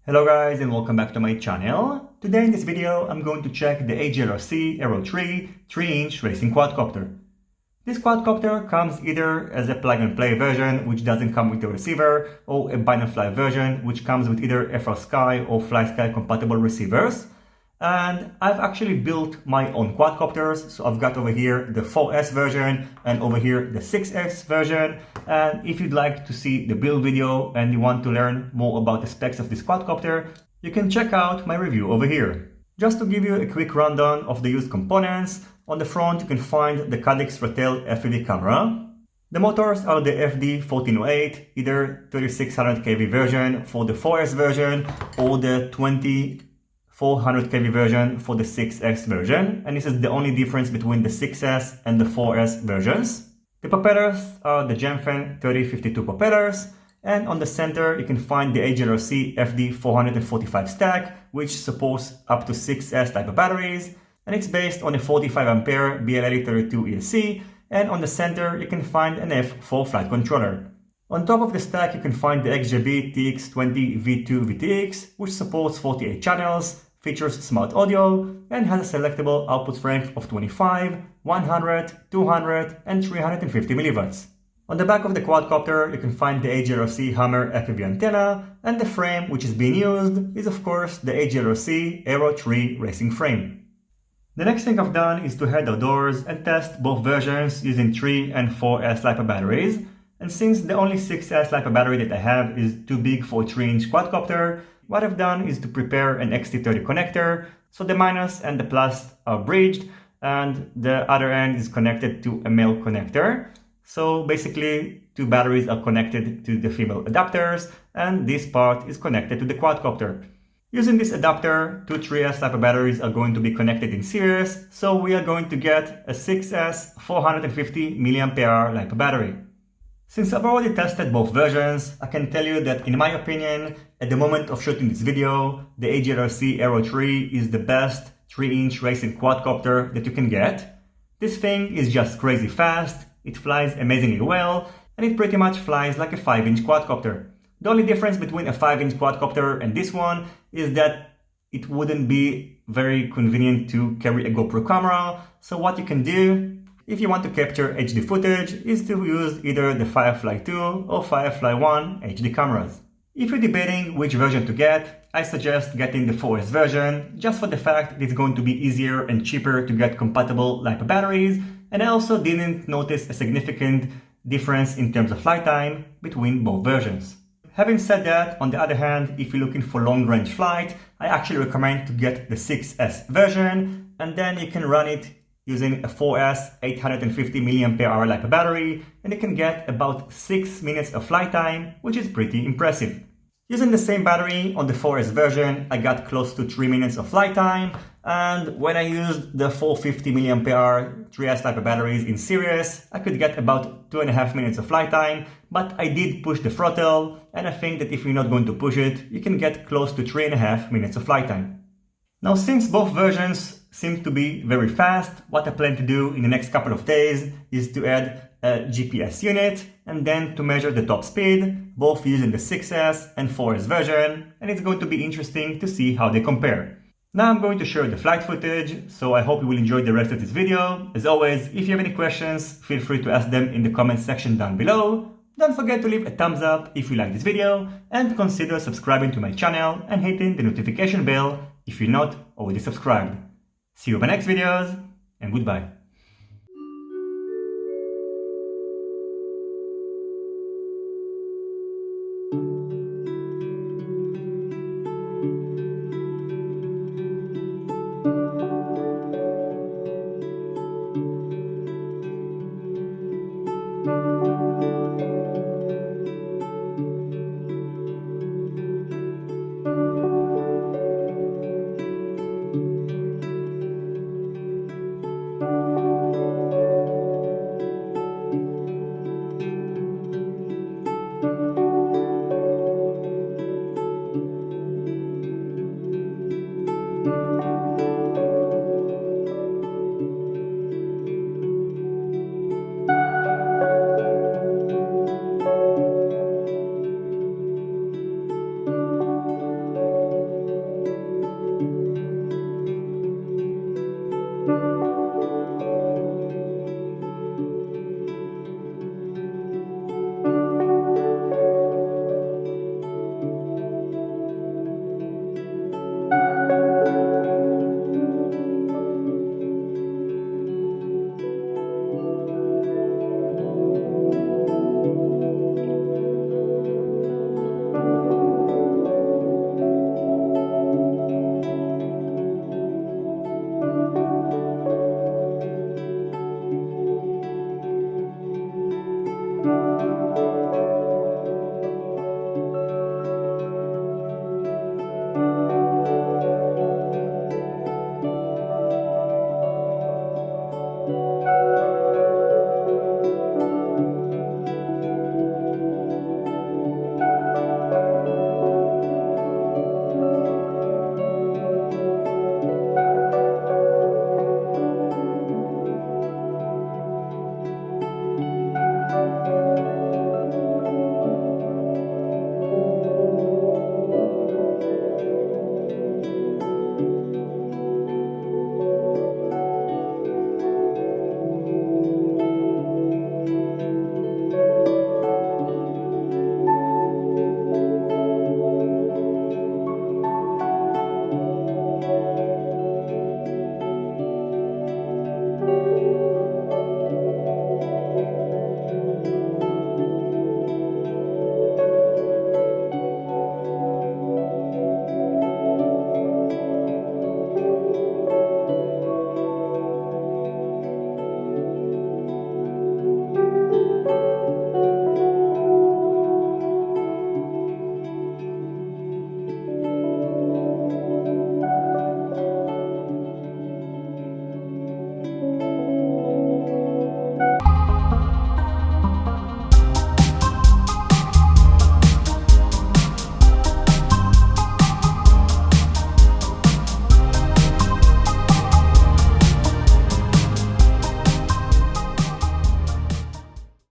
Hello guys and welcome back to my channel. Today in this video I'm going to check the HGLRC Aero 3 3-inch racing quadcopter. This quadcopter comes either as a plug-and-play version which doesn't come with a receiver, or a bind-and-fly version which comes with either a Frsky or Flysky compatible receivers. And I've actually built my own quadcopters, so I've got over here the 4S version and over here the 6S version. And if you'd like to see the build video and you want to learn more about the specs of this quadcopter, you can check out my review over here. Just to give you a quick rundown of the used components, on the front you can find the Caddx Ratel FPV camera. The motors are the FD1408, either 3600 kV version for the 4S version or the 400 kV version for the 6S version, and this is the only difference between the 6S and the 4S versions. The propellers are the Gemfen 3052 propellers, and on the center you can find the HGLRC FD445 stack, which supports up to 6S type of batteries, and it's based on a 45 ampere BLL32 ESC, and on the center you can find an F4 flight controller. On top of the stack you can find the XJB TX20 V2 VTX, which supports 48 channels, features smart audio, and has a selectable output strength of 25, 100, 200, and 350 mW. On the back of the quadcopter you can find the HGLRC Hammer FPV antenna, and the frame which is being used is of course the HGLRC Aero 3 racing frame. The next thing I've done is to head outdoors and test both versions using 3 and 4S LiPo batteries. And since the only 6S LiPo battery that I have is too big for a 3-inch quadcopter, what I've done is to prepare an XT30 connector, so the minus and the plus are bridged and the other end is connected to a male connector. So basically two batteries are connected to the female adapters and this part is connected to the quadcopter. Using this adapter, two 3S LiPo batteries are going to be connected in series, so we are going to get a 6S 450 mAh LiPo battery. Since I've already tested both versions, I can tell you that in my opinion, at the moment of shooting this video, the HGLRC Aero 3 is the best 3-inch racing quadcopter that you can get. This thing is just crazy fast, it flies amazingly well, and it pretty much flies like a 5-inch quadcopter. The only difference between a 5-inch quadcopter and this one is that it wouldn't be very convenient to carry a GoPro camera, so what you can do if you want to capture HD footage is to use either the Firefly 2 or Firefly 1 HD cameras. If you're debating which version to get, I suggest getting the 4S version, just for the fact that it's going to be easier and cheaper to get compatible LiPo batteries, and I also didn't notice a significant difference in terms of flight time between both versions. Having said that, on the other hand, if you're looking for long-range flight, I actually recommend to get the 6S version, and then you can run it using a 4S 850 mAh LiPo battery, and you can get about 6 minutes of flight time, which is pretty impressive. Using the same battery on the 4S version, I got close to 3 minutes of flight time, and when I used the 450 mAh 3S LiPo batteries in series, I could get about 2.5 minutes of flight time, but I did push the throttle, and I think that if you're not going to push it, you can get close to 3.5 minutes of flight time. Now, since both versions seem to be very fast, what I plan to do in the next couple of days is to add a GPS unit and then to measure the top speed, both using the 6S and 4S version, and it's going to be interesting to see how they compare. Now I'm going to share the flight footage, so I hope you will enjoy the rest of this video. As always, if you have any questions, feel free to ask them in the comment section down below. Don't forget to leave a thumbs up if you like this video, and consider subscribing to my channel and hitting the notification bell if you're not already subscribed. See you in my next videos, and goodbye.